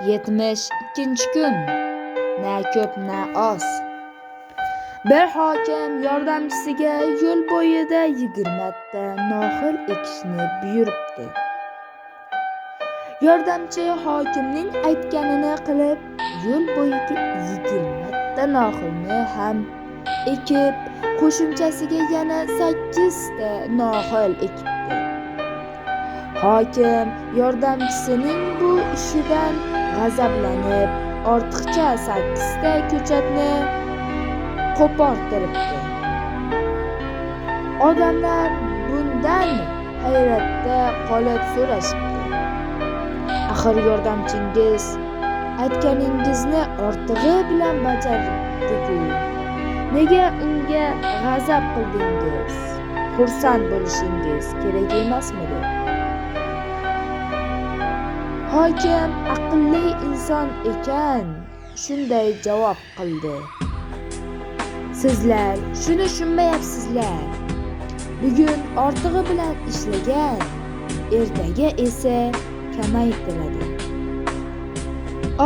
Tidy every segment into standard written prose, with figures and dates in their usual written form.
72 kun. Na ko'p, na oz. Bir hokim yordamchisiga yo'l bo'yida 20 ta noxil ekishni buyuribdi. Yordamchi hokimning aytganini qilib, yo'l bo'yiga 20 ta noxilni ham ekib, qo'shimchasiga yana 8 ta noxil ekibdi. Hokim yordamchisining bu ishidan g'azablanib, ortiqcha 8 ta ko'chatni qo'portiribdi. Odamlar bundan hayratda qolib so'rashibdi: "Axir yordamchingiz aytganingizni ortig'i bilan bajardi-ku. Nega unga g'azab qildingiz? Xursand bo'lishingiz kerak emasmidi?" Hokim aqlli inson ekan, shunday javob qildi: "Sizlar shuni tushunmayapsizlar. Bugun ortig'i bilan ishlagan, ertaga esa kamaytiradi.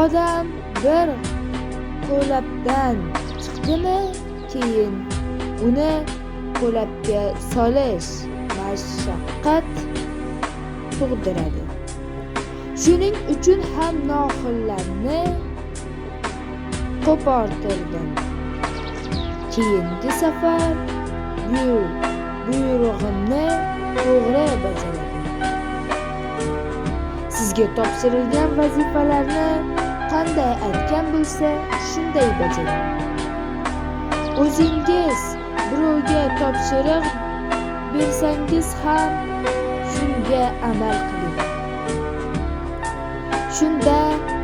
Odam bir qo'labdan chiqdimi, keyin uni qo'labga solish mashaqqat tug'diradi. Shuning uchun ham noxillarni qo'portirdim. Keyingi safar buyrug'imni to'g'ri bajaradim. Sizga topshirilgan vazifalarni qanday aytgan bo'lsa, shunday bajaring. O'zingiz birovga topshiriq bersangiz ham shunga amal qiling. Shunda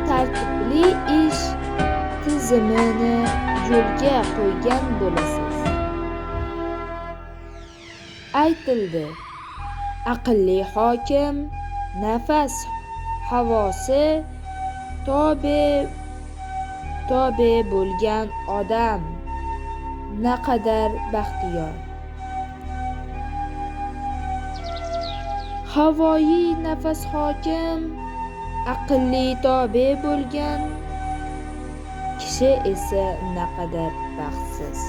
tartibli ish tizimini yo'lga qo'ygan bo'lasiz." Aytildi: aqlli hokim, nafas havosi tobe bo'lgan odam naqadar baxtiyor. Havoyi nafas hokim, aqlli tobe bo'lgan kishi esa naqadar baxtsiz.